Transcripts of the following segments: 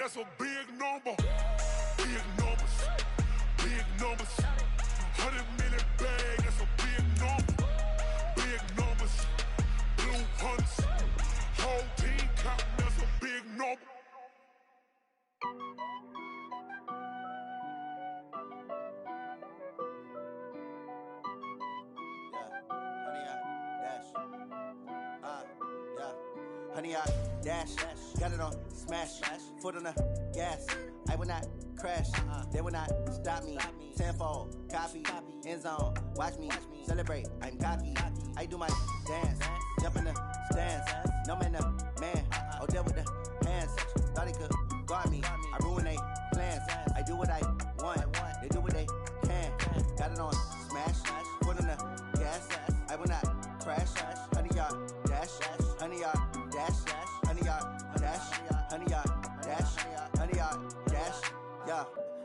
that's a big number. Big numbers, big numbers. 100 million bag, that's a big number. Big numbers, blue hunts. Whole team counting, that's a big number. Honey, I dash, got it on smash, foot on the gas. I will not crash, they will not stop me. Tenfold, copy, end zone, watch me celebrate. I'm cocky, I do my dance, jump in the stands. No man, man, oh there with the hands. Thought he could guard me, I ruin they plans. I do what I want, they do what they can. Got it on smash, foot on the gas. I will not crash, honey, y'all dash, honey, y'all dash, honey, y'all dash, honey, y'all dash, honey, y'all dash, yeah.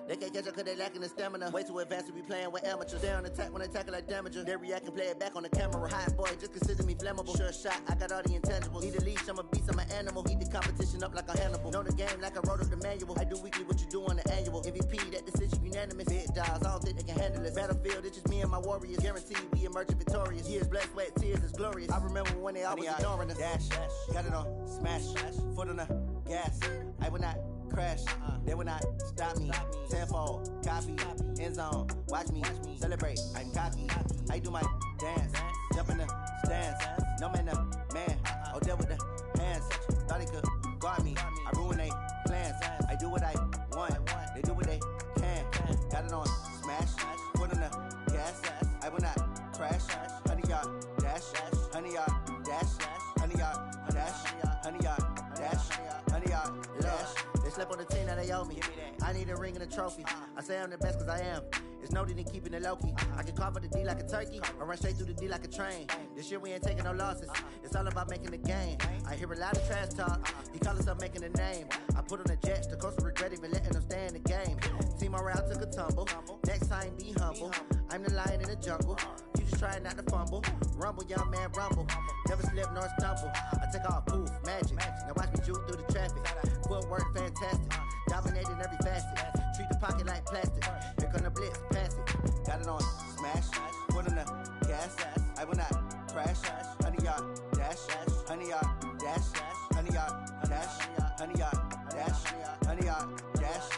They can't catch up cause they lacking the stamina. Way too advanced to be playing with amateurs. They on attack when they tackle like damager. They react and play it back on the camera. Hot boy, just consider me flammable. Sure shot, I got all the intangibles. Need a leash, I'm a beast, I'm an animal. Eat the competition up like a Hannibal. Know the game like I wrote up the manual. I do weekly what you do on the annual. MVP, that decision unanimous. Big dogs, I don't think they can handle it. Battlefield, it's just me and my warriors. Guaranteed we emerging victorious. Years, blood, sweat, tears, is glorious. I remember when they always ignoring us. Dash, got it on smash, foot on the gas. I will not crash, they will not stop me. Tenfold, copy, end zone, watch me celebrate. I'm cocky, I do my dance, jump in the stands. No man, man, oh there with the hands. Thought he could guard me, I ruin they plans. I do what I want, they do what they can. Got it on smash, foot on the gas. I will not crash, honey y'all dash, honey y'all dash, honey y'all dash, honey y'all dash, honey y'all dash. They slept on the team that they owe me. I need a ring and a trophy. I say I'm the best cause I am. It's no need in keeping it low-key. I can carve up the D like a turkey or run straight through the D like a train. This year we ain't taking no losses. It's all about making the game. I hear a lot of trash talk. He call himself making a name. I put on the Jets. The coach will regret even letting them stay in the game. Team morale took a tumble. Next time be humble. I'm the lion in the jungle. You just try not to fumble. Rumble, young man, rumble. Never slip nor stumble. I take off, poof, magic. Now watch me juke through the traffic. Footwork fantastic. Dominating every facet. Treat the pocket like plastic. Here come the blitz, pass it. Got it on smash, foot on the gas. I will not crash, honey y'all dash, honey y'all dash, honey y'all dash, honey y'all dash, honey y'all dash.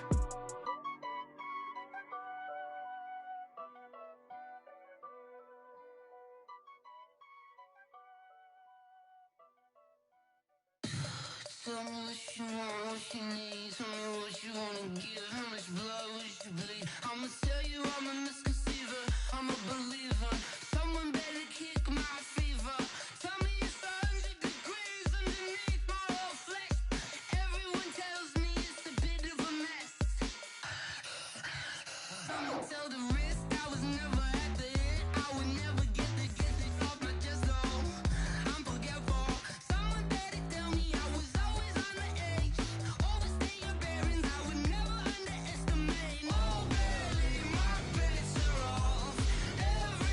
Tell me what you want, what you need. Tell me what you wanna give. How much blood would you bleed? I'ma tell you I'm a misconceiver. I'm a believer. Someone better kick my fever. Tell me it's 100 degrees underneath my whole flesh. Everyone tells me it's a bit of a mess. I'ma tell the risk I was never at the end. I would never get it off my chest. Oh, I'm forgetful. Someone better tell me I was always on the edge. Overstay your bearings, I would never underestimate. Oh, barely, my bets are off. Every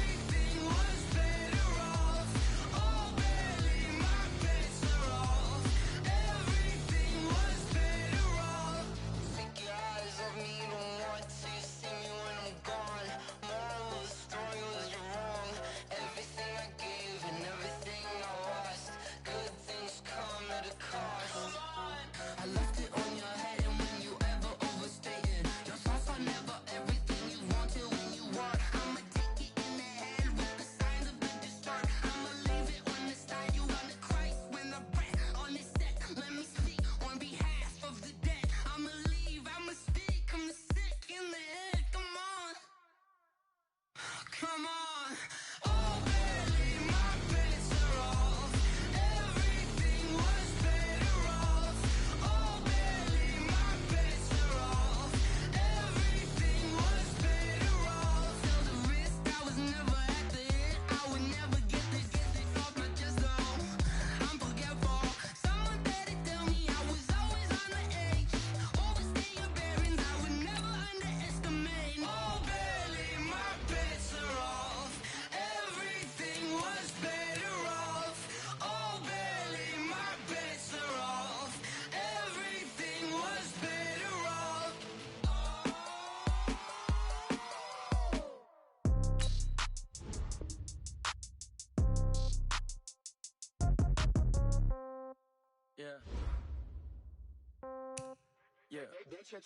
Hey,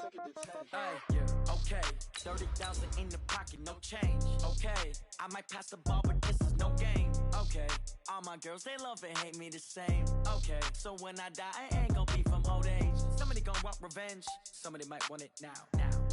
yeah, okay. 30,000 in the pocket, no change. Okay, I might pass the ball, but this is no game. Okay, all my girls, they love and hate me the same. Okay, so when I die, I ain't gon' be from old age. Somebody gon' want revenge, somebody might want it now.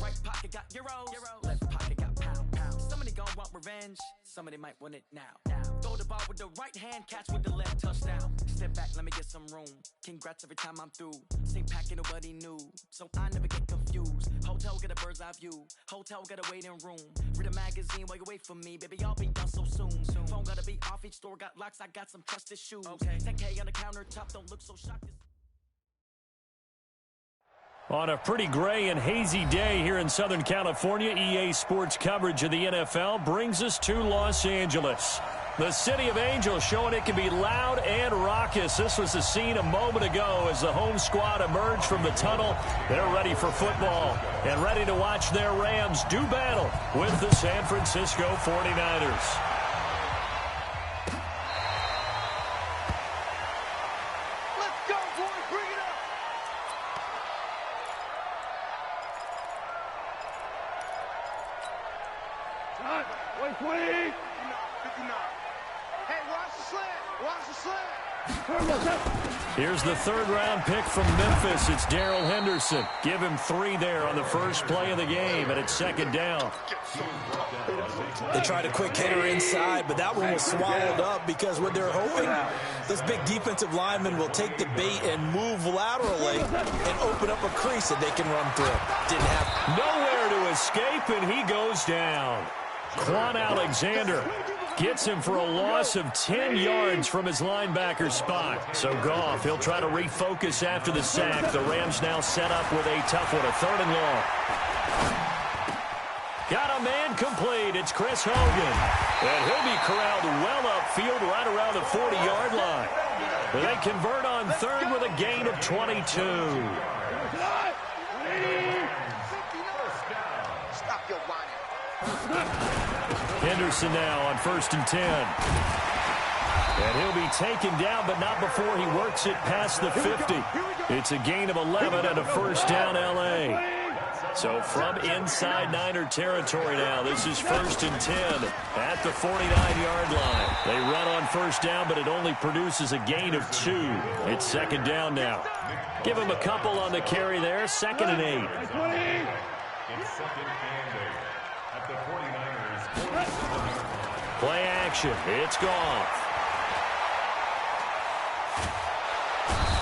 Right pocket got euros, left pocket got pound. Somebody gon' want revenge, somebody might want it now. Throw the ball with the right hand, catch with the left, touchdown. Step back, let me get some room. Congrats every time I'm through. Same packet, nobody knew, so I never get confused. Hotel get a bird's eye view, hotel got a waiting room. Read a magazine while you wait for me, baby, I'll be done so soon. Phone gotta be off, each store got locks, I got some trusted shoes. 10K on the countertop, don't look so shocked. On a pretty gray and hazy day here in Southern California, EA Sports coverage of the NFL brings us to Los Angeles. The City of Angels showing it can be loud and raucous. This was the scene a moment ago as the home squad emerged from the tunnel. They're ready for football and ready to watch their Rams do battle with the San Francisco 49ers. Here's the third-round pick from Memphis. It's Darrell Henderson. Give him 3 there on the first play of the game, and it's second down. They tried a quick hitter inside, but that one was swallowed up because what they're hoping, this big defensive lineman will take the bait and move laterally and open up a crease that they can run through. Didn't happen. Nowhere to escape, and he goes down. Quan Alexander gets him for a loss of 10 yards from his linebacker spot. So Goff, he'll try to refocus after the sack. The Rams now set up with a tough one, a 3rd and long. Got a man complete. It's Chris Hogan. And he'll be corralled well upfield right around the 40-yard line. They convert on 3rd with a gain of 22. Stop your whining. Henderson now on 1st and 10. And he'll be taken down, but not before he works it past the 50. It's a gain of 11 and a first down, L.A. So from inside Niner territory now, this is 1st and 10 at the 49-yard line. They run on first down, but it only produces a gain of 2. It's 2nd down now. Give him a couple on the carry there, 2nd and 8. It's 2nd and 8 at the 49ers. Play action. It's Goff.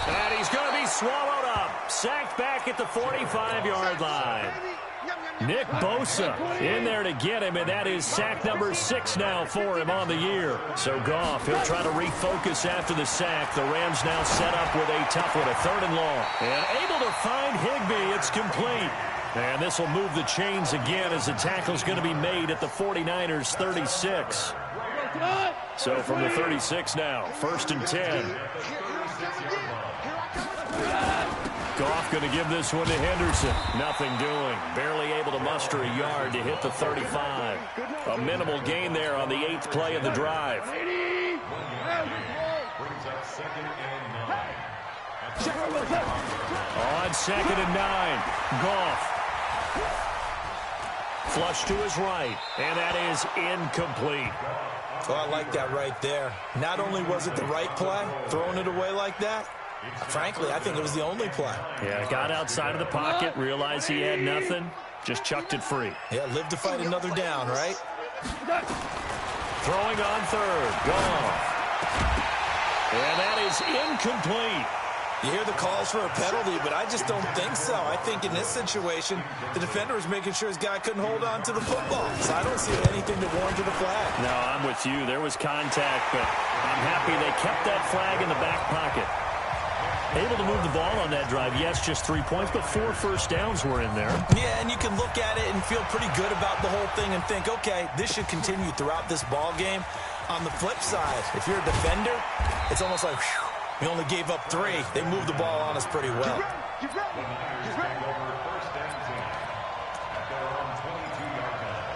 And he's going to be swallowed up. Sacked back at the 45-yard line. Nick Bosa in there to get him, and that is sack number 6 now for him on the year. So Goff, he'll try to refocus after the sack. The Rams now set up with a tough one, a 3rd and long. And able to find Higbee. It's complete. And this will move the chains again as the tackle's going to be made at the 49ers' 36. So from the 36 now, 1st and 10. Goff going to give this one to Henderson. Nothing doing. Barely able to muster a yard to hit the 35. A minimal gain there on the 8th play of the drive. Brings up 2nd and 9. On 2nd and 9, Goff. Flush to his right, and that is incomplete. Oh, I like that right there. Not only was it the right play, throwing it away like that, frankly, I think it was the only play. Yeah, got outside of the pocket, realized he had nothing, just chucked it free. Yeah, live to fight another down, right? Throwing on 3rd, Goff. And that is incomplete. You hear the calls for a penalty, but I just don't think so. I think in this situation, the defender was making sure his guy couldn't hold on to the football. So I don't see anything to warrant the flag. No, I'm with you. There was contact, but I'm happy they kept that flag in the back pocket. Able to move the ball on that drive. Yes, just 3 points, but 4 first downs were in there. Yeah, and you can look at it and feel pretty good about the whole thing and think, okay, this should continue throughout this ball game. On the flip side, if you're a defender, it's almost like, whew, we only gave up 3. They moved the ball on us pretty well. The Niners take over 1st and 10 at their own 22-yard line.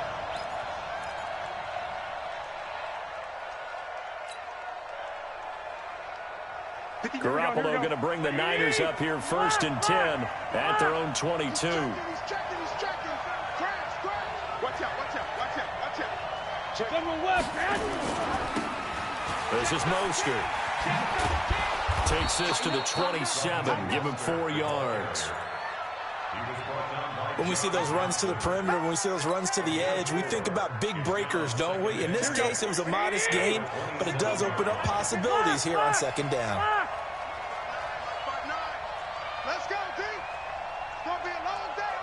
Garoppolo going to bring the Niners up here 1st and 10 at their own 22. He's checking. Crash. Watch out. Check. This is Mostert. Takes this to the 27. Give him 4 yards. When we see those runs to the perimeter, when we see those runs to the edge, we think about big breakers, don't we? In this case, it was a modest gain, but it does open up possibilities here on 2nd down. Let's go, D. It's going to be a long day.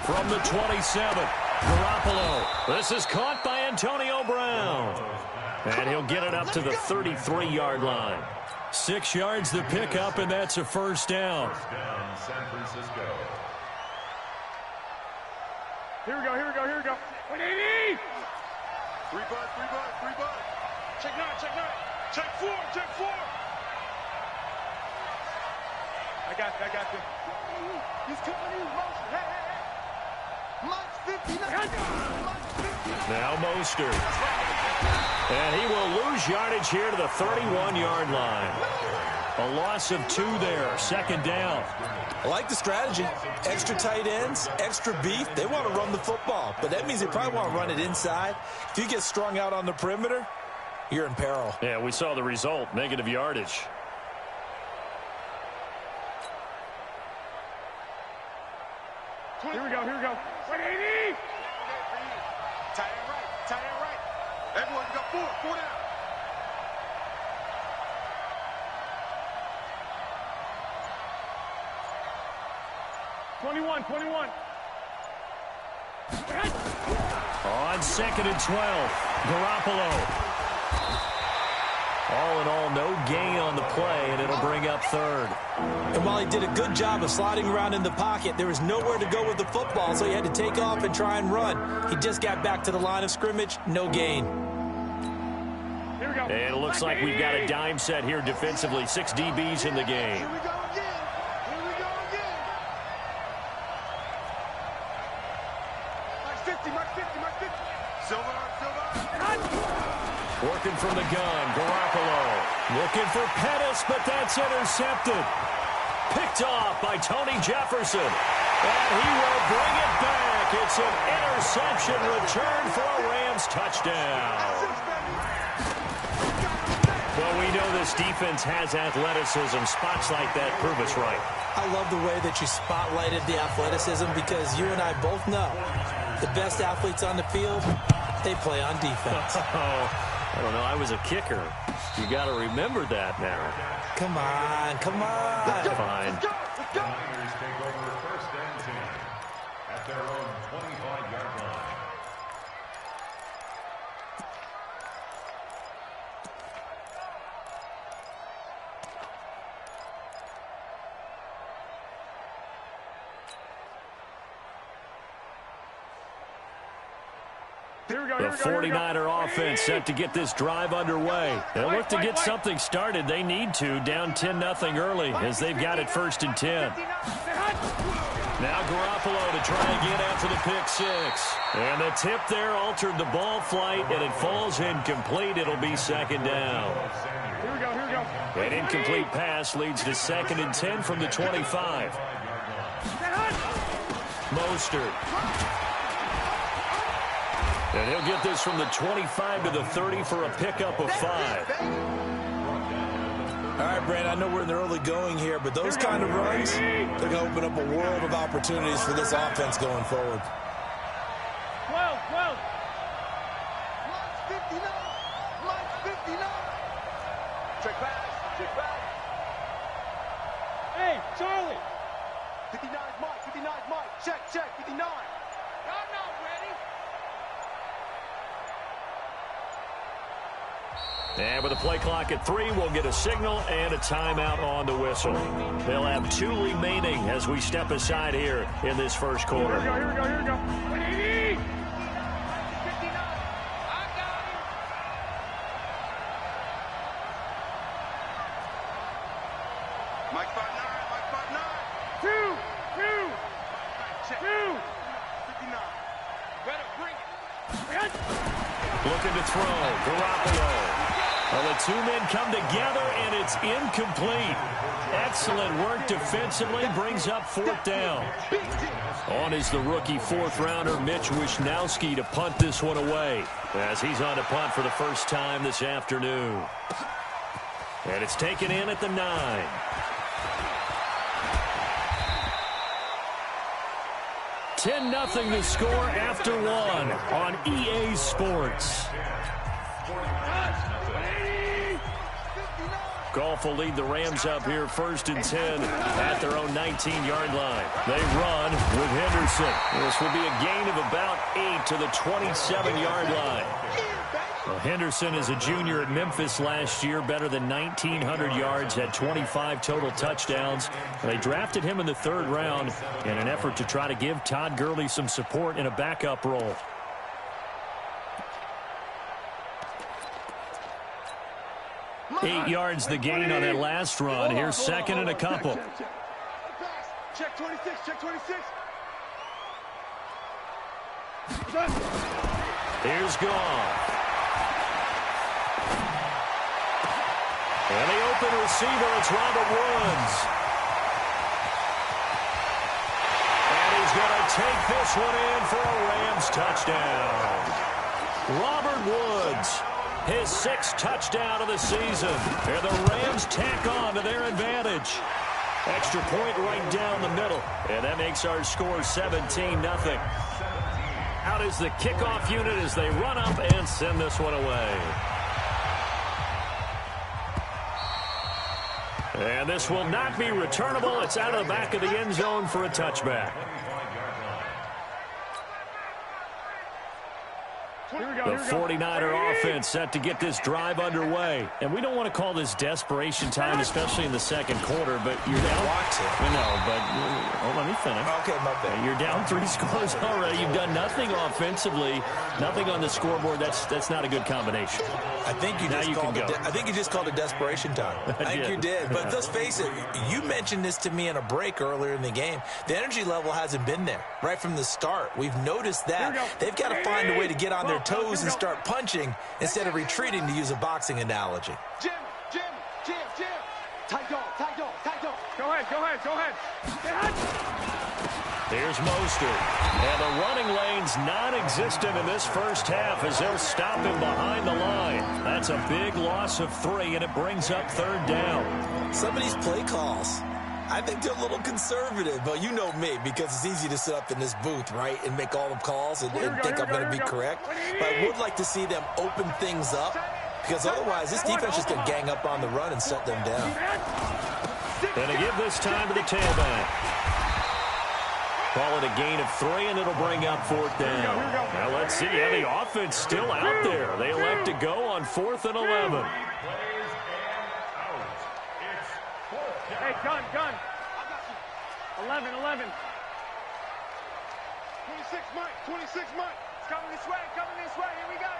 From the 27, Garoppolo. This is caught by Antonio Brown. And he'll get it up to the 33-yard line. 6 yards the pickup, and that's a 1st down. First down, San Francisco. Here we go. 180. 3 bud. Check 9. Check 4. I got you. He's coming in motion. Hey. Mike's 59. Now Mostert. And he will lose yardage here to the 31-yard line. A loss of 2 there, 2nd down. I like the strategy. Extra tight ends, extra beef. They want to run the football, but that means they probably want to run it inside. If you get strung out on the perimeter, you're in peril. Yeah, we saw the result, negative yardage. Here we go. 180. Tight end right. Everyone got 4 down. Twenty-one. On 2nd and 12, Garoppolo. All in all, no gain on the play, and it'll bring up 3rd. And while he did a good job of sliding around in the pocket, there was nowhere to go with the football, so he had to take off and try and run. He just got back to the line of scrimmage, no gain. Here we go. And it looks like we've got a dime set here defensively. 6 DBs in the game. Here we go again. Mike 50. Silver. Working from the gun, Garoppolo. Looking for Pettis, but that's intercepted. Picked off by Tony Jefferson. And he will bring it back. It's an interception return for a Rams touchdown. Well, we know this defense has athleticism. Spots like that prove us right. I love the way that you spotlighted the athleticism because you and I both know the best athletes on the field, they play on defense. I don't know. I was a kicker. You got to remember that now. Come on. Fine. The Niners take over 1st and 10 at their own 25-yard line. The 49er offense set to get this drive underway. They'll look to get something started. They need to, down 10-0 early as they've got it 1st and 10. Now Garoppolo to try again after the pick 6. And the tip there altered the ball flight, and it falls incomplete. It'll be 2nd down. Here we go. An incomplete pass leads to 2nd and 10 from the 25. Mostert. And he'll get this from the 25 to the 30 for a pickup of 5. All right, Brand, I know we're in the early going here, but those kind of runs, they're going to open up a world of opportunities for this offense going forward. 12. Mike's 59. Check back. Hey, Charlie. 59's Mike. Check. 59. Y'all not ready. And with the play clock at 3, we'll get a signal and a timeout on the whistle. They'll have 2 remaining as we step aside here in this first quarter. Here we go. 180. 59. I got him. Mike 5'9". 2. Check. 59. Better bring it. Looking to throw. Garoppolo. Well, the two men come together, and it's incomplete. Excellent work defensively, brings up 4th down. On is the rookie 4th-rounder Mitch Wishnowski to punt this one away, as he's on to punt for the first time this afternoon. And it's taken in at the 9. $10-0 the score after 1 on EA Sports. Goff will lead the Rams up here 1st and 10 at their own 19-yard line. They run with Henderson. This will be a gain of about 8 to the 27-yard line. Well, Henderson is a junior at Memphis last year, better than 1,900 yards, had 25 total touchdowns. They drafted him in the 3rd round in an effort to try to give Todd Gurley some support in a backup role. Eight yards the gain on that last run. Here's 2nd and a couple. Check 26, check 26. Here's Goff. And the open receiver, it's Robert Woods. And he's going to take this one in for a Rams touchdown. Robert Woods, his 6th touchdown of the season. And the Rams tack on to their advantage. Extra point right down the middle. And that makes our score 17-0. Out is the kickoff unit as they run up and send this one away. And this will not be returnable. It's out of the back of the end zone for a touchback. The 49er offense set to get this drive underway. And we don't want to call this desperation time, especially in the 2nd quarter, but you're down. Let me finish. Okay, my bad. You're down 3 scores already. You've done nothing offensively, nothing on the scoreboard. That's not a good combination. I think you just called it desperation time. I think you did. But let's face it, you mentioned this to me in a break earlier in the game. The energy level hasn't been there right from the start. We've noticed that. They've got to find a way to get on their toes and start punching instead of retreating, to use a boxing analogy. Jim. Tight dog. Go ahead. Here's Mostert. And the running lane's non-existent in this first half as they'll stop him behind the line. That's a big loss of 3, and it brings up 3rd down. Some of these play calls, I think they're a little conservative, but you know me, because it's easy to sit up in this booth, right, and make all the calls and think I'm going to be correct. But I would like to see them open things up, because otherwise this defense is going to gang up on the run and shut them down. And to give this time to the tailback. Call it a gain of 3, and it'll bring up 4th down. Now let's see. Yeah, the offense still out there. They elect to go on 4th and 11. Hey, gun. I got you. 11. 26, Mike. It's coming this way. Here we go.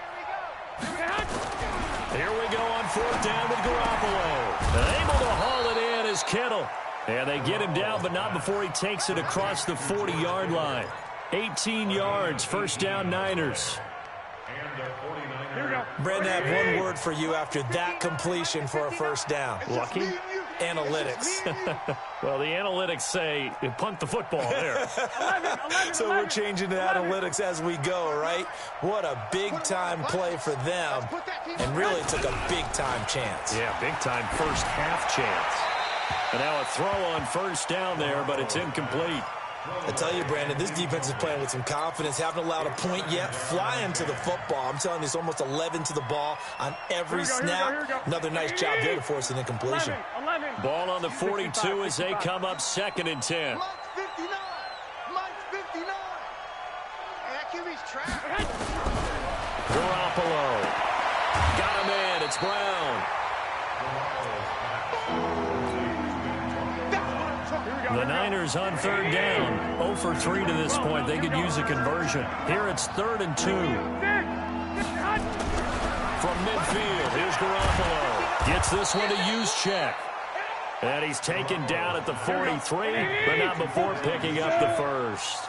Here we go on 4th down with Garoppolo. Able to haul it in is Kittle. And they get him down, but not before he takes it across the 40-yard line. 18 yards, 1st down Niners. Brandon, I have one word for you after that completion for a 1st down. Lucky? Analytics. Well, the analytics say punt the football there. 11. So we're changing the analytics as we go, right? What a big-time play for them, and really took a big-time chance. Yeah, big-time first half chance. And now a throw on 1st down there, but it's incomplete. I tell you, Brandon, this defense is playing with some confidence. Haven't allowed a point yet. Flying to the football. I'm telling you, it's almost 11 to the ball on every snap. Another nice job there to force an incompletion. 11. Ball on the 42 as they come up 2nd and 10. Mike's 59. Hey, that QB's trapped. Garoppolo. Got him in. It's Brown. The Niners on 3rd down. 0 for 3 to this point. They could use a conversion. Here it's 3rd and 2. From midfield, here's Garoppolo. Gets this one to Juszczyk. And he's taken down at the 43, but not before picking up the 1st.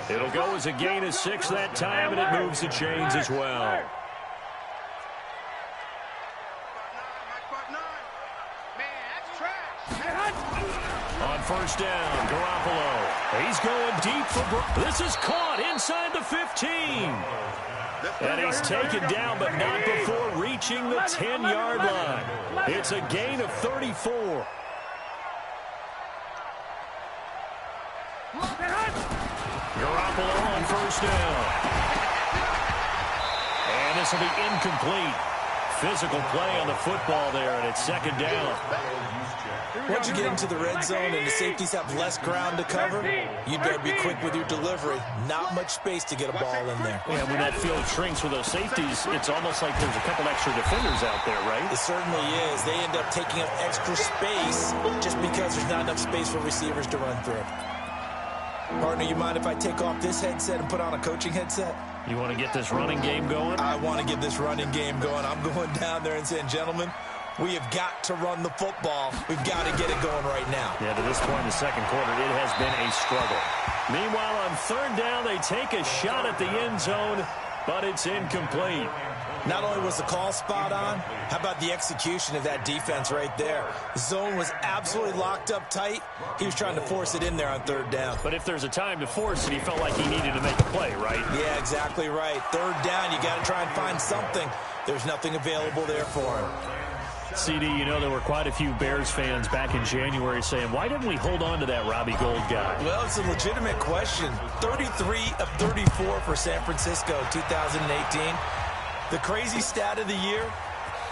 It'll go as a gain of 6 that time, and it moves the chains as well. On first down, Garoppolo. He's going deep for This is caught inside the 15. And he's taken down, but not before reaching the 10-yard line. It's a gain of 34. Garoppolo on first down. And this will be incomplete. Physical play on the football there, and it's second down. Once you get into the red zone and the safeties have less ground to cover, you'd better be quick with your delivery. Not much space to get a ball in there. Yeah, when that field shrinks with those safeties, it's almost like there's a couple extra defenders out there, right? It certainly is. They end up taking up extra space just because there's not enough space for receivers to run through. Partner, you mind if I take off this headset and put on a coaching headset? You want to get this running game going? I want to get this running game going. I'm going down there and saying, gentlemen, we have got to run the football. We've got to get it going right now. Yeah, to this point in the second quarter, it has been a struggle. Meanwhile, on third down, they take a shot at the end zone, but it's incomplete. Not only was the call spot on, how about the execution of that defense right there? The zone was absolutely locked up tight. He was trying to force it in there on third down. But if there's a time to force it, he felt like he needed to make a play, right? Yeah, exactly right. Third down, you got to try and find something. There's nothing available there for him. CD, you know there were quite a few Bears fans back in January saying, why didn't we hold on to that Robbie Gould guy? Well, it's a legitimate question. 33 of 34 for San Francisco 2018. The crazy stat of the year,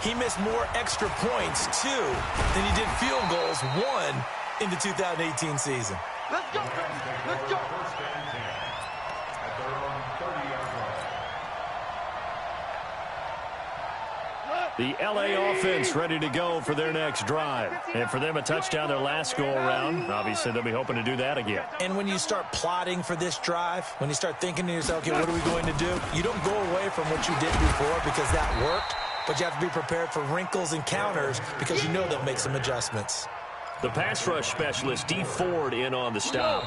he missed more extra points, 2, than he did field goals, 1, in the 2018 season. Let's go! Let's go! The LA offense ready to go for their next drive. And for them, a touchdown their last go-around. Obviously, they'll be hoping to do that again. And when you start plotting for this drive, when you start thinking to yourself, okay, what are we going to do? You don't go away from what you did before because that worked, but you have to be prepared for wrinkles and counters because you know they'll make some adjustments. The pass rush specialist, D. Ford, in on the stop.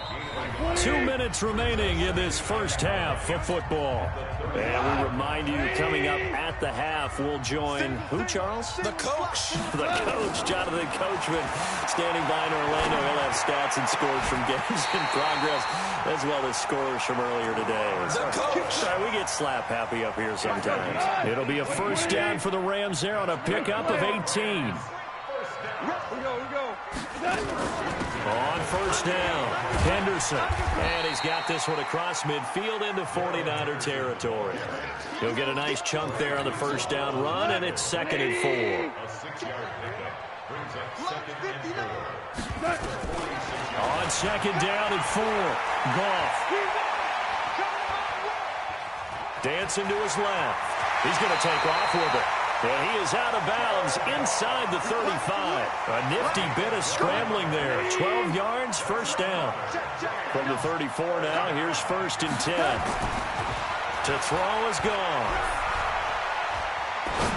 2 minutes remaining in this first half of football. And we remind you, coming up at the half, we'll join who, Charles? The coach. The coach, Jonathan Coachman, standing by in Orlando. He'll have stats and scores from games in progress, as well as scores from earlier today. The coach. We get slap happy up here sometimes. It'll be a first down for the Rams there on a pickup of 18. On first down, Henderson. And he's got this one across midfield into 49er territory. He'll get a nice chunk there on the first down run, and it's 2nd and 4. On second down and 4, Goff. Dancing to his left. He's going to take off with it. And he is out of bounds inside the 35. A nifty bit of scrambling there. 12 yards, first down. From the 34 now, here's 1st and 10. To throw is gone.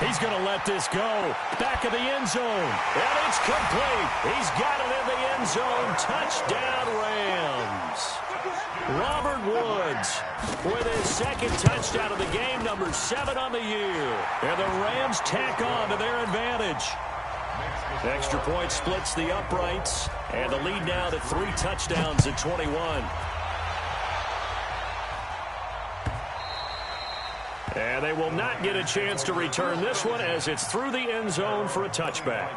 He's going to let this go. Back of the end zone. And it's complete. He's got it in the end zone. Touchdown, Rams. Robert Woods with his 2nd touchdown of the game, number 7 on the year. And the Rams tack on to their advantage. Extra point splits the uprights, and the lead now to 3 touchdowns at 21. And they will not get a chance to return this one as it's through the end zone for a touchback.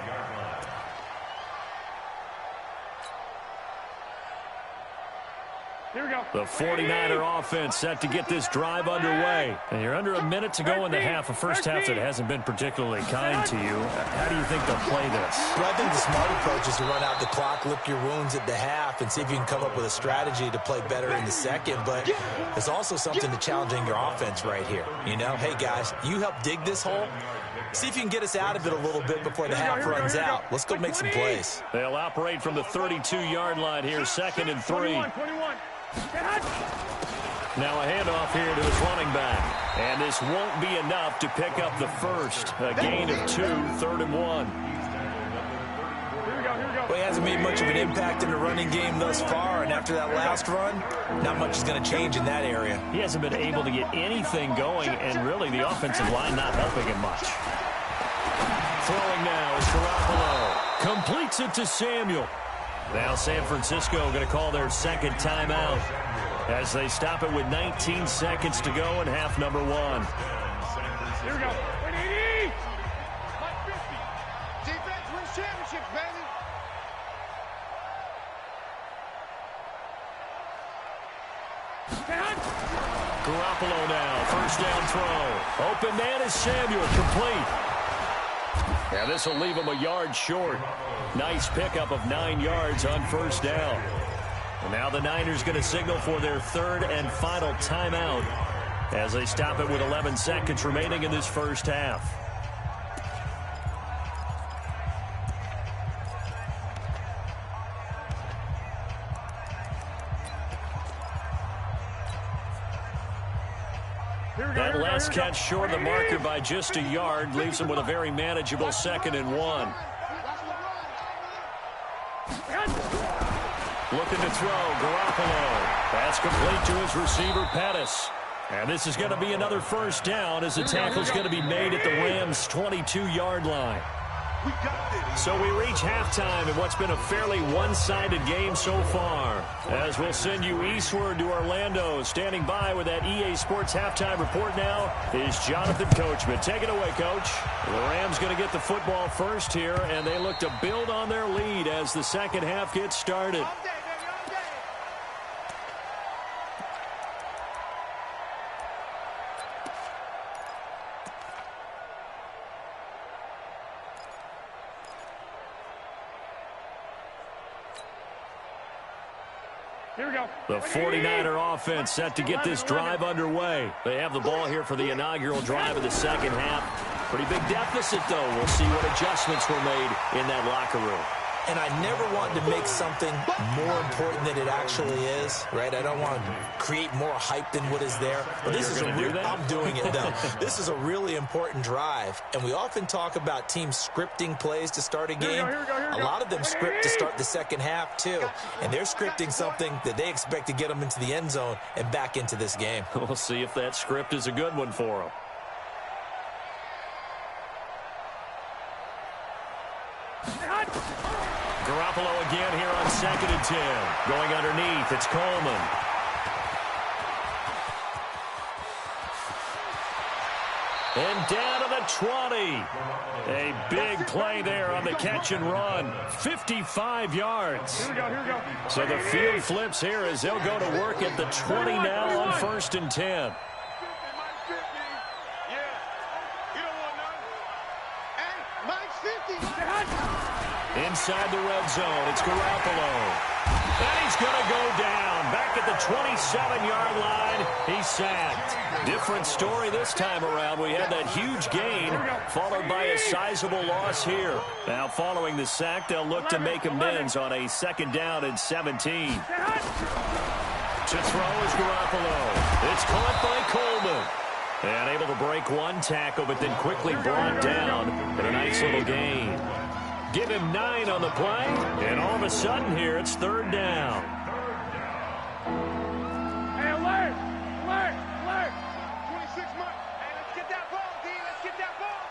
Here we go. The 49er offense set to get this drive underway. And you're under a minute to go in the half. A first half that hasn't been particularly kind to you. How do you think they'll play this? Well, I think the smart approach is to run out the clock, lick your wounds at the half, and see if you can come up with a strategy to play better in the second. But there's also something to challenging your offense right here. You know, hey, guys, you help dig this hole. See if you can get us out of it a little bit before the half runs out. Let's go make some plays. They'll operate from the 32-yard line here, 2nd and 3. 21. Now a handoff here to his running back. And this won't be enough to pick up the first. A gain of 2, 3rd and 1. Well, he hasn't made much of an impact in the running game thus far, and after that last run, not much is going to change in that area. He hasn't been able to get anything going, and really the offensive line not helping him much. Throwing now is Garoppolo. Completes it to Samuel. Now San Francisco going to call their second timeout as they stop it with 19 seconds to go in half number 1. Here we go. 180. 150. Defense wins championships, baby. Garoppolo now, first down throw. Open man is Samuel, complete. Yeah, this will leave him a yard short. Nice pickup of 9 yards on first down. And now the Niners going to signal for their third and final timeout as they stop it with 11 seconds remaining in this first half. That last catch short of the marker by just a yard leaves him with a very manageable 2nd and 1. Looking to throw, Garoppolo. Pass complete to his receiver, Pettis. And this is going to be another first down as the tackle is going to be made at the Rams' 22-yard line. So we reach halftime in what's been a fairly one-sided game so far. As we'll send you eastward to Orlando. Standing by with that EA Sports halftime report now is Jonathan Coachman. Take it away, Coach. The Rams going to get the football first here, and they look to build on their lead as the second half gets started. Here we go. The 49er offense set to get this drive underway. They have the ball here for the inaugural drive of the second half. Pretty big deficit, though. We'll see what adjustments were made in that locker room. And I never want to make something more important than it actually is, right? I don't want to create more hype than what is there. But this is I'm doing it, though. This is a really important drive. And we often talk about teams scripting plays to start a game. A lot of them script to start the second half, too. And they're scripting something that they expect to get them into the end zone and back into this game. We'll see if that script is a good one for them. Garoppolo again here on 2nd and 10. Going underneath, it's Coleman. And down to the 20. A big play there on the catch and run. 55 yards. Here we go. So the field flips here as they'll go to work at the 20 now on 1st and 10. Inside the red zone, it's Garoppolo. And he's going to go down. Back at the 27-yard line, he's sacked. Different story this time around. We had that huge gain, followed by a sizable loss here. Now, following the sack, they'll look to make amends on a 2nd down and 17. To throw is Garoppolo. It's caught by Coleman. And able to break one tackle, but then quickly brought down. And a nice little gain. Give him 9 on the play, and all of a sudden here, it's 3rd down. Hey, alert! 26 months. Hey, let's get that ball, D. Let's get that ball.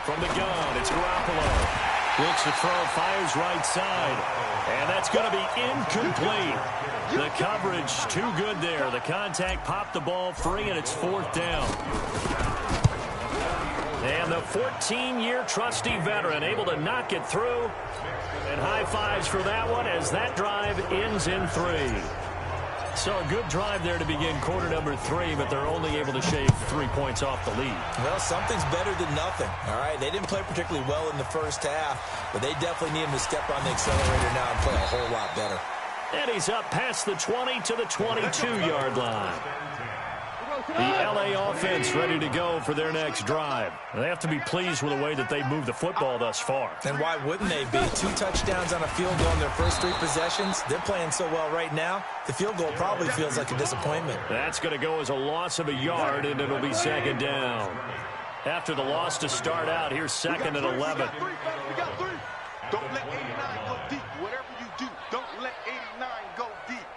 From the gun, it's Garoppolo. Looks to throw, fires right side. And that's going to be incomplete. The coverage too good there. The contact popped the ball free, and it's 4th down. And the 14-year trusty veteran able to knock it through. And high fives for that one as that drive ends in 3. So a good drive there to begin quarter number 3, but they're only able to shave 3 points off the lead. Well, something's better than nothing, all right? They didn't play particularly well in the first half, but they definitely need him to step on the accelerator now and play a whole lot better. And he's up past the 20 to the 22-yard line. The L.A. offense ready to go for their next drive. They have to be pleased with the way that they've moved the football thus far. And why wouldn't they be? 2 touchdowns on a field goal in their first 3 possessions. They're playing so well right now, the field goal probably feels like a disappointment. That's going to go as a loss of a yard, and it'll be 2nd down. After the loss to start out, here's 2nd and 11. We got 3. Don't let 89 go deep. Whatever you do, don't let 89 go deep.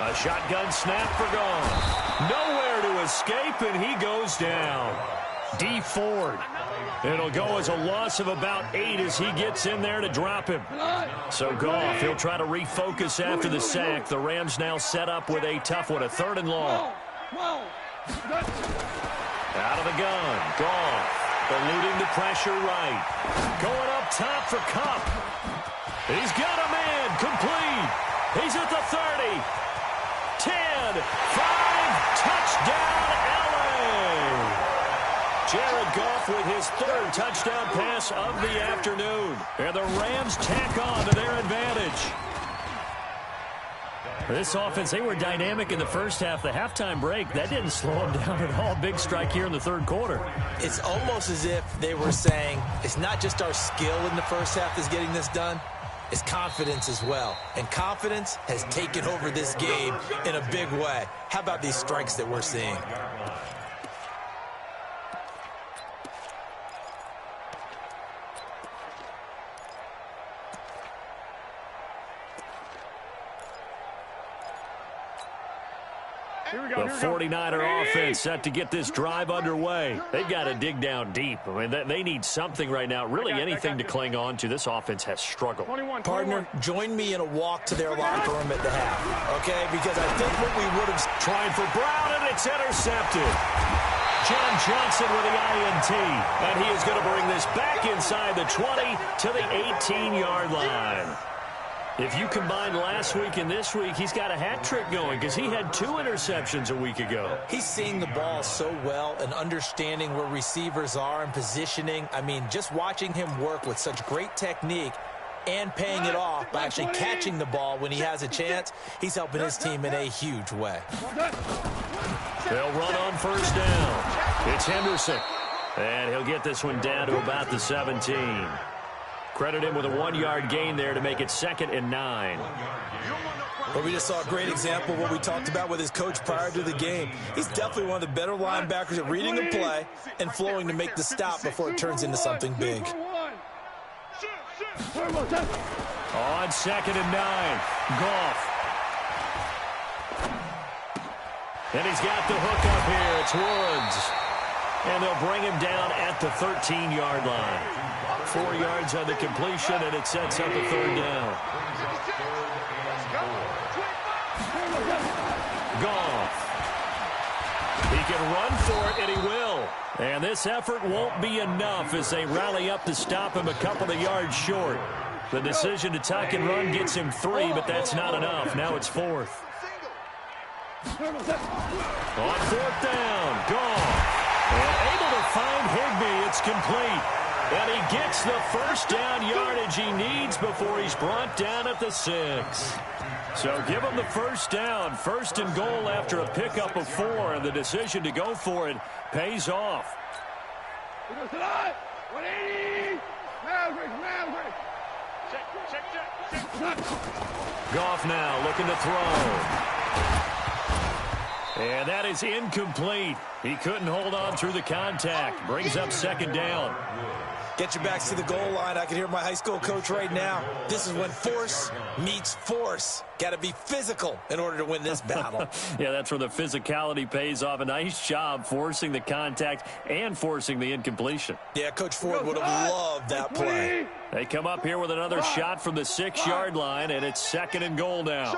A shotgun snap for Goff. Nowhere to escape, and he goes down. D Ford. It'll go as a loss of about 8 as he gets in there to drop him. So Goff, he'll try to refocus after the sack. The Rams now set up with a tough one, a 3rd and long. Out of the gun, Goff. Eluding the pressure right. Going up top for Kupp. He's got a man. Complete. He's at the 30. 10. 5. Touchdown, LA. Jared Goff with his 3rd touchdown pass of the afternoon. And the Rams tack on to their advantage. This offense, they were dynamic in the first half. The halftime break, that didn't slow them down at all. Big strike here in the 3rd quarter. It's almost as if they were saying, it's not just our skill in the first half that's getting this done, it's confidence as well. And confidence has taken over this game in a big way. How about these strikes that we're seeing? The 49er offense set to get this drive underway. They've got to dig down deep. I mean, they need something right now, really anything to cling on to. This offense has struggled. Partner, join me in a walk to their locker room at the half, okay? Because I think what we would have... Trying for Brown, and it's intercepted. John Johnson with the INT, and he is going to bring this back inside the 20 to the 18-yard line. If you combine last week and this week, he's got a hat trick going because he had 2 interceptions a week ago. He's seeing the ball so well and understanding where receivers are and positioning. I mean, just watching him work with such great technique and paying it off by actually catching the ball when he has a chance, he's helping his team in a huge way. They'll run on 1st down. It's Henderson, and he'll get this one down to about the 17. Credit him with a 1-yard gain there to make it 2nd and 9. But we just saw a great example of what we talked about with his coach prior to the game. He's definitely one of the better linebackers at reading a play and flowing to make the stop before it turns into something big. On 2nd and 9, Goff. And he's got the hook up here. It's Woods. And they'll bring him down at the 13-yard line. 4 yards on the completion, and it sets up a 3rd down. Goff. He can run for it, and he will. And this effort won't be enough as they rally up to stop him a couple of yards short. The decision to tuck and run gets him 3, but that's not enough. Now it's 4th. On 4th down, Goff. And able to find Higbee. It's complete. And he gets the 1st down yardage he needs before he's brought down at the 6. So give him the 1st down. 1st and goal after a pickup of 4. And the decision to go for it pays off. Goff now looking to throw. And that is incomplete. He couldn't hold on through the contact. Brings up 2nd down. Get your backs to the goal line. I can hear my high school coach right now. This is when force meets force. Got to be physical in order to win this battle. Yeah, that's where the physicality pays off. A nice job forcing the contact and forcing the incompletion. Yeah, Coach Ford would have loved that play. They come up here with another shot from the 6-yard line, and it's 2nd and goal now.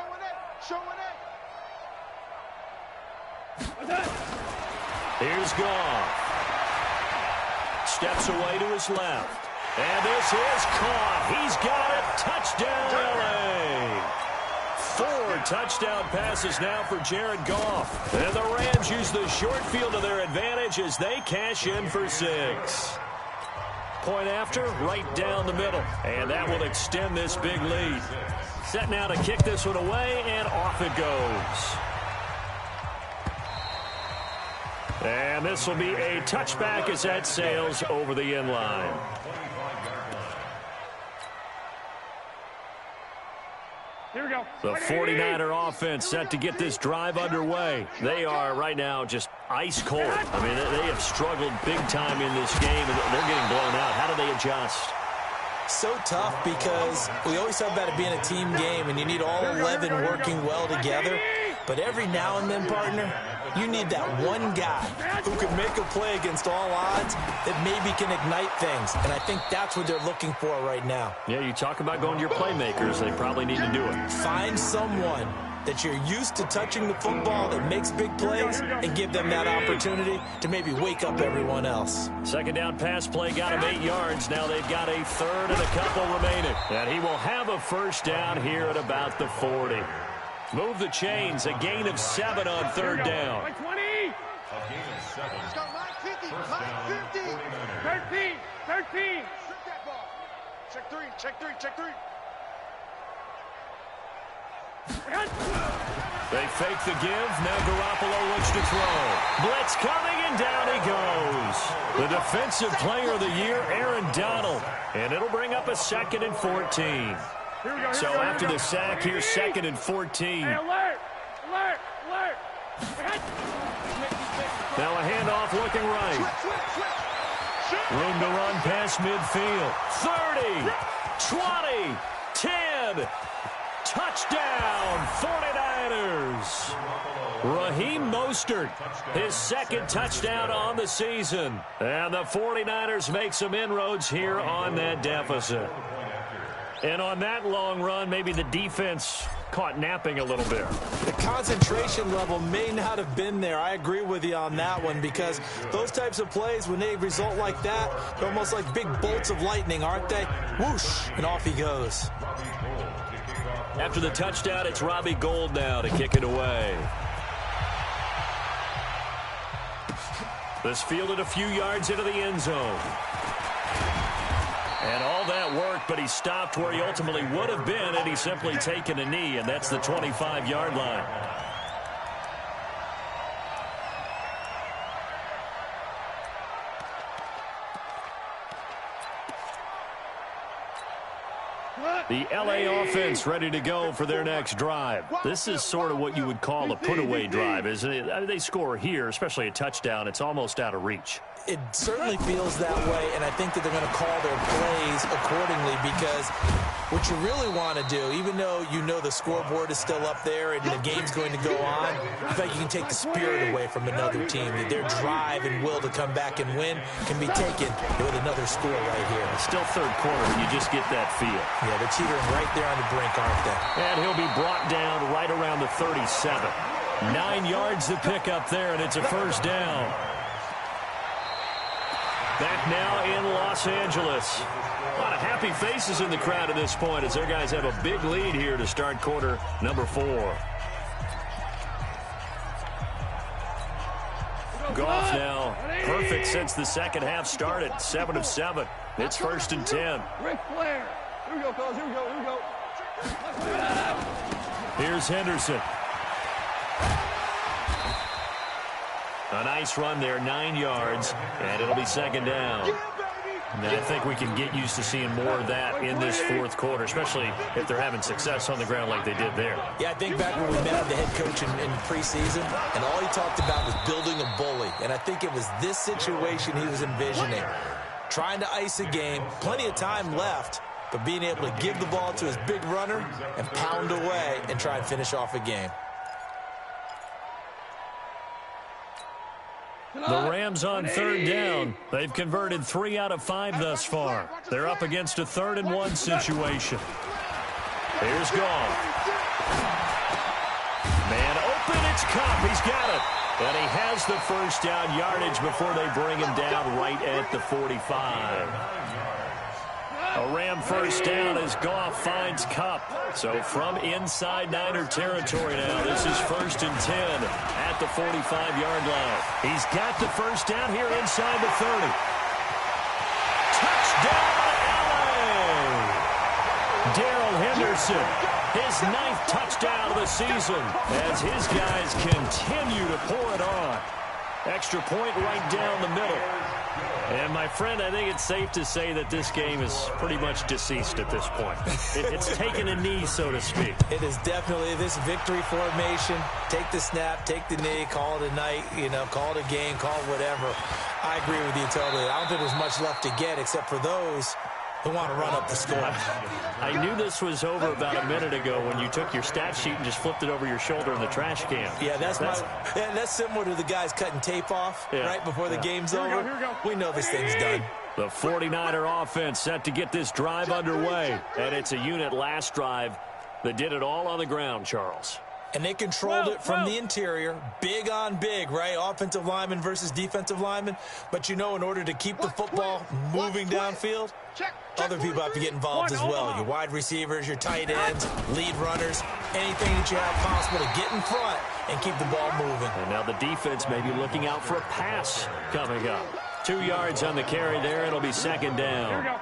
Here's Goff. Steps away to his left. And this is caught. He's got it. Touchdown, LA. 4 touchdown passes now for Jared Goff. And the Rams use the short field to their advantage as they cash in for 6. Point after, right down the middle. And that will extend this big lead. Set now to kick this one away, and off it goes. And this will be a touchback as that sails over the end line. Here we go. The 49er offense set to get this drive underway. They are right now just ice cold. I mean, they have struggled big time in this game, and they're getting blown out. How do they adjust? So tough because we always talk about it being a team game, and you need all 11 working well together. But every now and then, partner, you need that one guy who can make a play against all odds that maybe can ignite things. And I think that's what they're looking for right now. Yeah, you talk about going to your playmakers. They probably need to do it. Find someone that you're used to touching the football that makes big plays and give them that opportunity to maybe wake up everyone else. Second down pass play got him 8 yards. Now they've got a third and a couple remaining. And he will have a first down here at about the 40. Move the chains. A gain of 7 on third down. 20. A gain of 7. Let's go, 950, First down, 950. 49ers. 13. Strip that ball. Check three, check three, check three. They fake the give. Now Garoppolo looks to throw. Blitz coming, and down he goes. The defensive player of the year, Aaron Donald. And it'll bring up a 2nd and 14. So after the sack, here's 2nd and 14. Hey, alert! Alert! Alert! Now a handoff looking right. Room to run past midfield. 30, 20, 10. Touchdown, 49ers. Raheem Mostert, his 2nd touchdown on the season. And the 49ers make some inroads here on that deficit. And on that long run, maybe the defense caught napping a little bit. The concentration level may not have been there. I agree with you on that one, because those types of plays, when they result like that, they're almost like big bolts of lightning, aren't they? Whoosh, and off he goes. After the touchdown, it's Robbie Gould now to kick it away. This fielded a few yards into the end zone. And all that worked, but he stopped where he ultimately would have been, and he's simply taken a knee, and that's the 25-yard line. The LA offense ready to go for their next drive. This is sort of what you would call a put-away drive, isn't it? I mean, they score here, especially a touchdown. It's almost out of reach. It certainly feels that way, and I think that they're going to call their plays accordingly, because what you really want to do, even though you know the scoreboard is still up there and the game's going to go on, I think you can take the spirit away from another team. Their drive and will to come back and win can be taken with another score right here. It's still third quarter, and you just get that feel. Yeah, they're teetering right there on the brink, aren't they? And he'll be brought down right around the 37. 9 yards to pick up there, and it's a first down. Back now in Los Angeles. A lot of happy faces in the crowd at this point as their guys have a big lead here to start quarter number 4. Goff now perfect since the second half started. 7 of 7. It's 1st and 10. Ric Flair. Here we go, fellas. Here we go. Here we go. Here's Henderson. A nice run there, 9 yards, and it'll be 2nd down. And I think we can get used to seeing more of that in this 4th quarter, especially if they're having success on the ground like they did there. Yeah, I think back when we met the head coach in preseason, and all he talked about was building a bully. And I think it was this situation he was envisioning. Trying to ice a game, plenty of time left, but being able to give the ball to his big runner and pound away and try and finish off a game. The Rams on 3rd down. They've converted 3 out of 5 thus far. They're up against a 3rd and 1 situation. Here's Goff. Man open, it's Cup. He's got it. And he has the first down yardage before they bring him down right at the 45. A Ram first down as Goff finds Cup. So from inside Niner territory now, this is 1st and 10 at the 45-yard line. He's got the first down here inside the 30. Touchdown, LA! Darrell Henderson, his 9th touchdown of the season as his guys continue to pour it on. Extra point right down the middle. And, my friend, I think it's safe to say that this game is pretty much deceased at this point. It's taken a knee, so to speak. It is definitely this victory formation. Take the snap, take the knee, call it a night, call it a game, call it whatever. I agree with you totally. I don't think there's much left to get except for those Who want to run up the score. I knew this was over about a minute ago when you took your stat sheet and just flipped it over your shoulder in the trash can. Yeah, that's similar to the guys cutting tape off right before the game's over. We know this thing's done. The 49er offense set to get this drive underway. And it's a unit last drive that did it all on the ground, Charles. And they controlled it from the interior, big on big, right? Offensive lineman versus defensive lineman. But, in order to keep the football moving downfield, other people have to get involved as well. Your wide receivers, your tight ends, lead runners, anything that you have possible to get in front and keep the ball moving. And now the defense may be looking out for a pass coming up. 2 yards on the carry there. It'll be second down.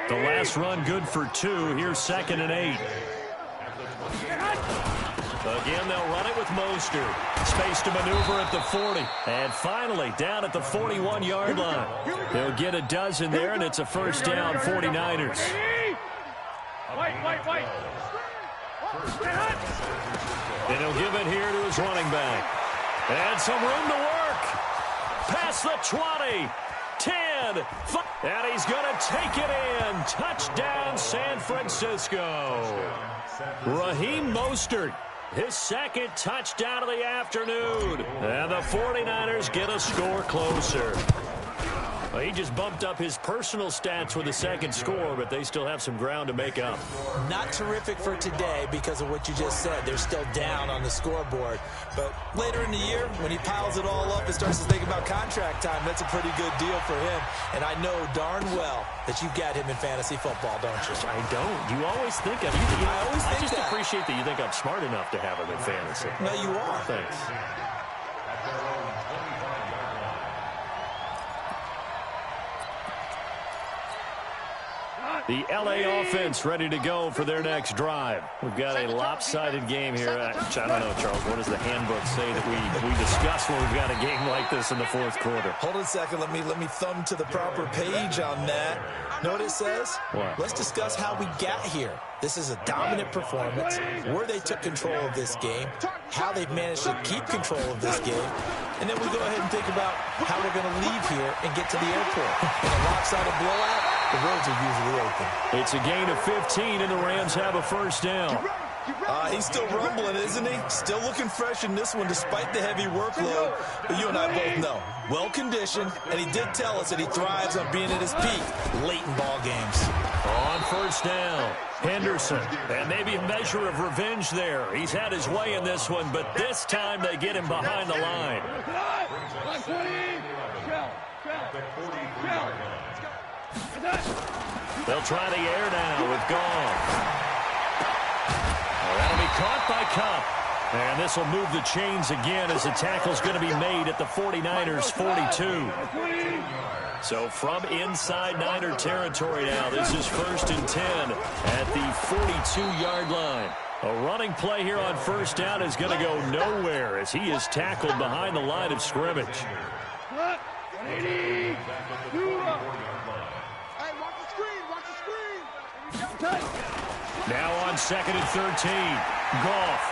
The last run good for 2. Here's 2nd and 8. Again, they'll run it with Mostert. Space to maneuver at the 40. And finally, down at the 41-yard line. They'll get a dozen there, and it's a first down, 49ers. And he'll give it here to his running back. And some room to work. Past the 20. 10. And he's going to take it in. Touchdown, San Francisco. Raheem Mostert. His second touchdown of the afternoon. And the 49ers get a score closer. Well, he just bumped up his personal stats with a second score, but they still have some ground to make up. Not terrific for today because of what you just said. They're still down on the scoreboard. But later in the year, when he piles it all up and starts to think about contract time, that's a pretty good deal for him. And I know darn well that you've got him in fantasy football, don't you? I don't. You always think of me. I just appreciate that you think I'm smart enough to have him in fantasy. No, you are. Thanks. The L.A. offense ready to go for their next drive. We've got a lopsided game here. I don't know, Charles. What does the handbook say that we discuss when we've got a game like this in the fourth quarter? Hold on a second. Let me thumb to the proper page on that. Know what it says? What? Let's discuss how we got here. This is a dominant performance, where they took control of this game, how they've managed to keep control of this game, and then we go ahead and think about how we're going to leave here and get to the airport. In a lopsided blowout, the roads are usually open. It's a gain of 15, and the Rams have a first down. He's still rumbling, isn't he? Still looking fresh in this one despite the heavy workload. But you and I both know, well-conditioned, and he did tell us that he thrives on being at his peak late in ball games. On first down, Henderson. And maybe a measure of revenge there. He's had his way in this one, but this time they get him behind the line. They'll try the air now with Gone. That'll be caught by Kupp. And this will move the chains again as the tackle's going to be made at the 49ers' 42. So from inside Niner territory now, this is 1st and 10 at the 42-yard line. A running play here on first down is going to go nowhere as he is tackled behind the line of scrimmage. Now on 2nd and 13. Goff.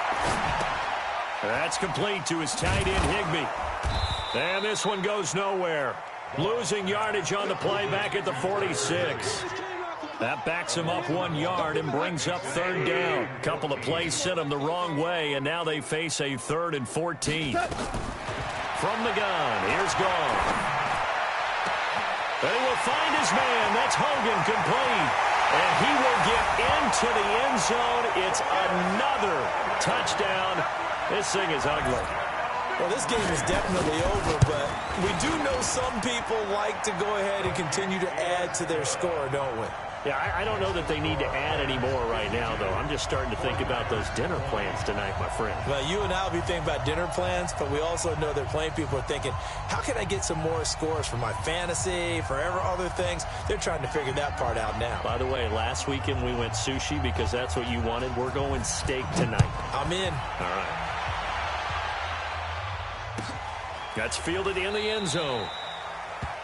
That's complete to his tight end, Higbee. And this one goes nowhere. Losing yardage on the play back at the 46. That backs him up 1 yard and brings up 3rd down. Couple of plays sent him the wrong way, and now they face a 3rd and 14. From the gun, here's Goff. They will find his man. That's Hogan, complete. And he will get into the end zone. It's another touchdown. This thing is ugly. Well, this game is definitely over, but we do know some people like to go ahead and continue to add to their score, don't we? Yeah, I don't know that they need to add any more right now, though. I'm just starting to think about those dinner plans tonight, my friend. Well, you and I will be thinking about dinner plans, but we also know that plenty of people are thinking, how can I get some more scores for my fantasy, for other things? They're trying to figure that part out now. By the way, last weekend we went sushi because that's what you wanted. We're going steak tonight. I'm in. All right. That's fielded in the end zone.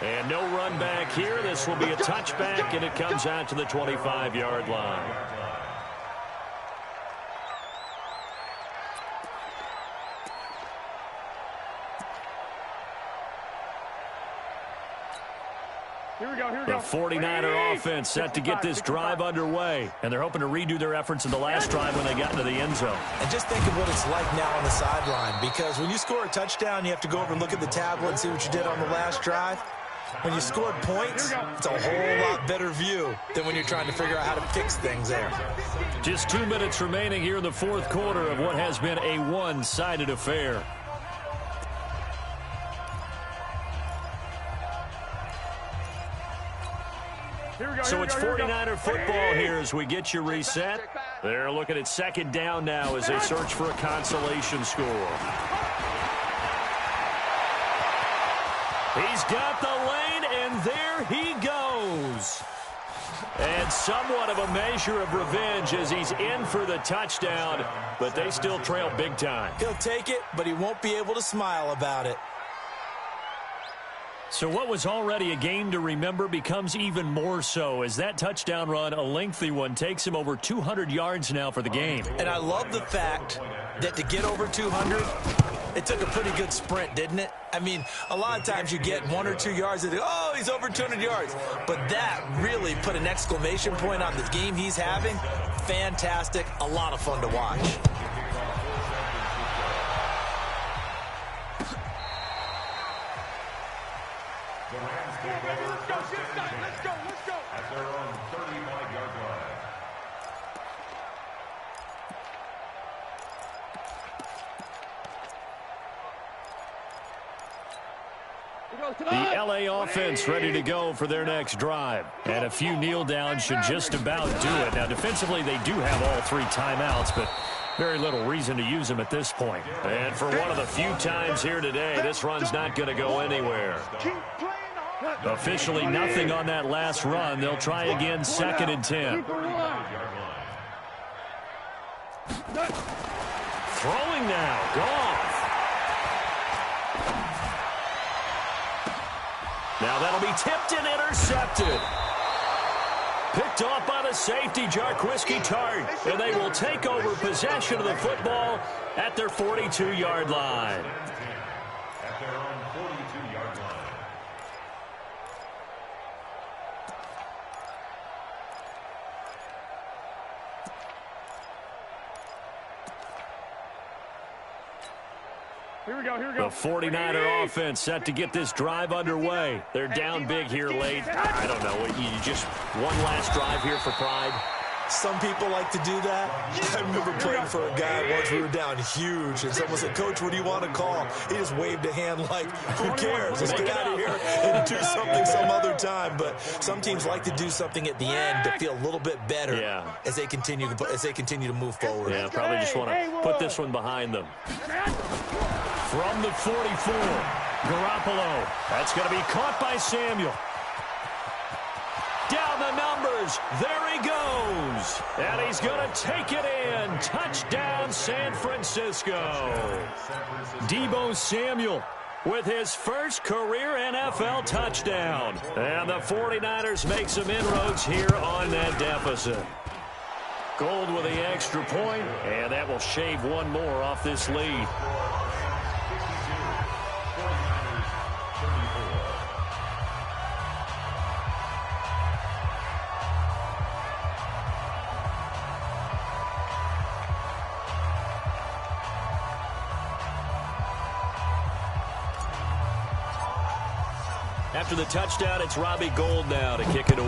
And no run back here. This will be a touchback, and it comes out to the 25-yard line. The 49er offense set to get this drive underway, and they're hoping to redo their efforts in the last drive when they got into the end zone. And just think of what it's like now on the sideline, because when you score a touchdown, you have to go over and look at the tablet and see what you did on the last drive. When you scored points, it's a whole lot better view than when you're trying to figure out how to fix things there. Just 2 minutes remaining here in the fourth quarter of what has been a one-sided affair. So it's 49er football here as we get you reset. They're looking at second down now as they search for a consolation score. He's got the lane, and there he goes. And somewhat of a measure of revenge as he's in for the touchdown, but they still trail big time. He'll take it, but he won't be able to smile about it. So what was already a game to remember becomes even more so as that touchdown run, a lengthy one, takes him over 200 yards now for the game. And I love the fact that to get over 200, it took a pretty good sprint, didn't it? I mean, a lot of times you get 1 or 2 yards and oh, he's over 200 yards. But that really put an exclamation point on the game he's having. Fantastic. A lot of fun to watch. The Rams take over first and 10. Let's go. At their own 35-yard line. The LA offense ready to go for their next drive. And a few kneel downs should just about do it. Now, defensively, they do have all 3 timeouts, but very little reason to use them at this point. And for one of the few times here today, this run's not going to go anywhere. Officially nothing on that last run. They'll try again, second and 10. Throwing now, Goff. Now that'll be tipped and intercepted. Picked off by the safety, Jarquiski Tart. And they will take over possession of the football at their 42-yard line. At their own 42-yard line. Here we go. The 49er offense set to get this drive underway. They're down big here late. I don't know. You just one last drive here for pride. Some people like to do that. I remember playing for a guy once. We were down huge, and someone said, "Coach, what do you want to call?" He just waved a hand like, "Who cares? Let's get out of here and do something some other time." But some teams like to do something at the end to feel a little bit better as they continue to move forward. Yeah, probably just want to put this one behind them. From the 44, Garoppolo. That's going to be caught by Samuel. Down the numbers. There he goes. And he's going to take it in. Touchdown, San Francisco. Deebo Samuel with his first career NFL touchdown. And the 49ers make some inroads here on that deficit. Gold with the extra point, and that will shave one more off this lead. After the touchdown, it's Robbie Gould now to kick it away. The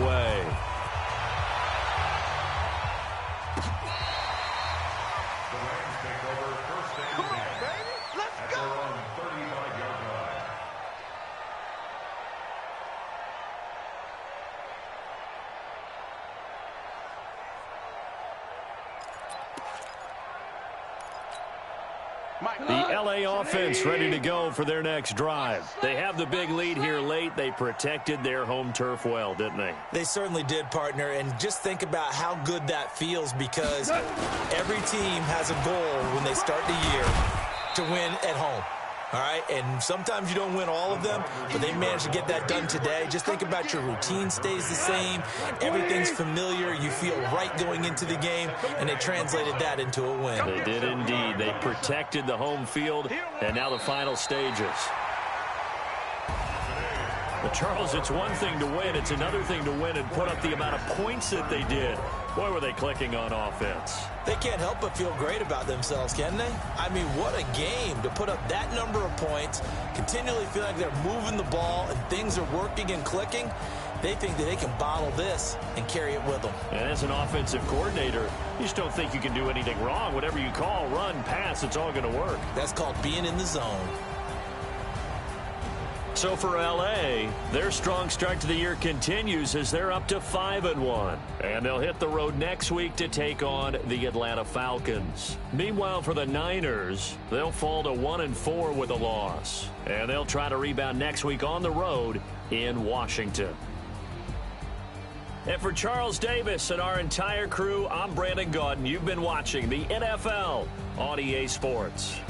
Rams take over first and 10. Come on, baby. Let's At go. their own 35-yard line. The LA offense ready to go for their next drive. They have the big lead here late. They protected their home turf well, didn't they? They certainly did, partner, and just think about how good that feels, because every team has a goal when they start the year to win at home. All right, and sometimes you don't win all of them, but they managed to get that done today. Just think about your routine stays the same. Everything's familiar. You feel right going into the game, and they translated that into a win. They did indeed. They protected the home field, and now the final stages. But Charles, it's one thing to win. It's another thing to win and put up the amount of points that they did. Boy, were they clicking on offense. They can't help but feel great about themselves, can they? I mean, what a game to put up that number of points, continually feel like they're moving the ball and things are working and clicking. They think that they can bottle this and carry it with them. And as an offensive coordinator, you just don't think you can do anything wrong. Whatever you call, run, pass, it's all going to work. That's called being in the zone. So for L.A., their strong start to the year continues as they're up to 5-1. And they'll hit the road next week to take on the Atlanta Falcons. Meanwhile, for the Niners, they'll fall to 1-4 with a loss. And they'll try to rebound next week on the road in Washington. And for Charles Davis and our entire crew, I'm Brandon Gaudin. You've been watching the NFL on EA Sports.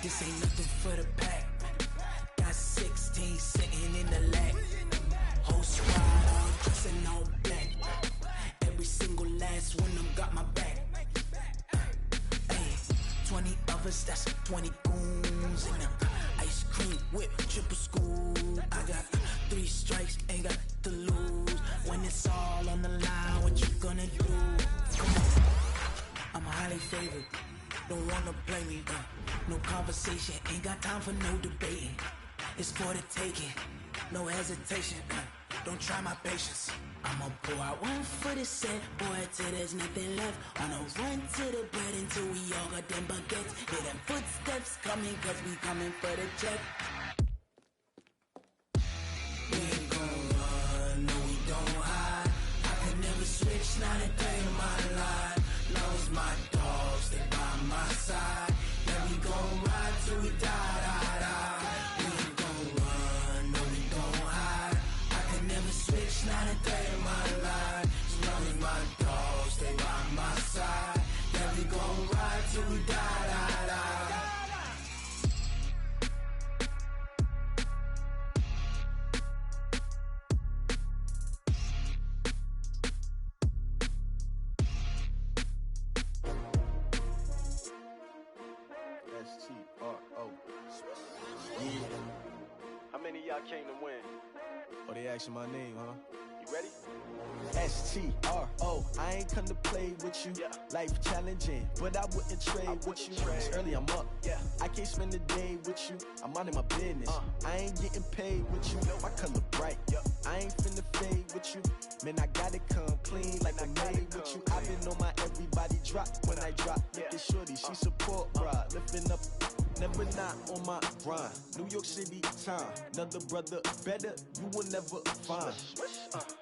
This ain't nothing for the pack. Got 16 sitting in the lap. Whole squad all dressing all black. Every single last one of them got my back. Hey, 20 of us, that's 20 goons in them. Ice cream whip, triple scoop. I got 3 strikes, ain't got to lose. When it's all on the line, what you gonna do? Come on. I'm highly favored. Don't wanna play me, no conversation, ain't got time for no debating. It's for the taking, no hesitation, don't try my patience. I'ma pour out one for the set, boy, till there's nothing left. On a run to the bread until we all got them baguettes. Hear them footsteps coming, cause we coming for the check. We ain't gon' run, no we don't hide. I could never switch, not a day in my life. Long as my dogs, they by my side. Yeah, we gon' ride till we die. We ain't gon' run, no we don't hide. I can never switch, not a day in my life. As long as my dogs, they by my side. Yeah, we gon' ride till we die. How many of y'all came to win? Oh, they asking my name, huh? You ready? S-T-R-O, I ain't come to play with you. Yeah. Life challenging, but I wouldn't trade with you. It's early, I'm up. Yeah. I can't spend the day with you. I'm minding my business. I ain't getting paid with you. My color bright. Yep. I ain't finna fade with you. Man, I gotta come clean like I made with you. I've been on my everybody drop when I drop. Look at shorty, she support bra. Lifting up never not on my grind. New York City time, another brother better, you will never find.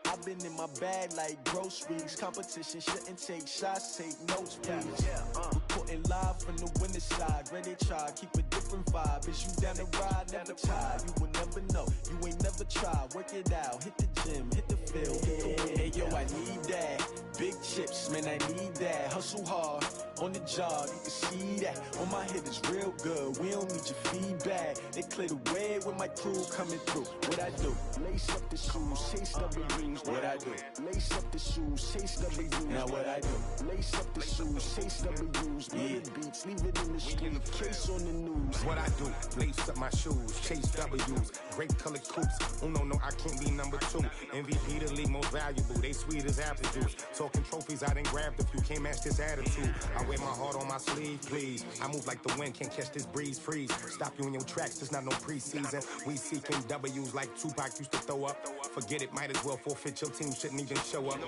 I've been in my bag like groceries. Competition shouldn't take shots, take notes, please. Reporting live from the winter side. Ready to try, keep a different vibe. Is you down the ride, never tired. You will never know, you ain't never tried. Work it out, hit the gym, hit the field. Hey yo, I need that. Big chips, man, I need that. Hustle hard, on the job, you can see that. On my head is real good, we don't need your feedback. They clear the way with my crew coming through. What I do? Lace up the shoes, chase W's. What I do? Lace up the shoes, chase W's. Now what I do? Lace up the shoes, chase W's. Yeah. Beats, leave it in the street, case on the news. What I do? Lace up my shoes, chase W's. Great colored coops. Oh no, I can't be number 2. MVP the league most valuable. They sweet as apple juice. Talking trophies, I done grabbed a few. Can't match this attitude. I wear my heart on my sleeve, please. I move like the wind, can't catch this breeze, freeze. Stop you in your tracks, there's not no preseason. We seeking W's like Tupac used to throw up. Forget it, might as well forfeit. Your team shouldn't even show up.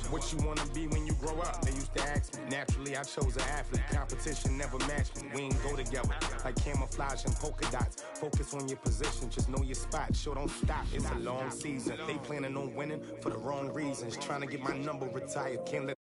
What you wanna be when you grow up? They used to ask me. Naturally, I chose an athlete. Competition never matched me. We ain't go together like camouflage and polka dots. Focus on your position, just know your spot. Sure, don't stop. It's a long season. They planning on winning for the wrong reasons. Trying to get my number retired. Can't let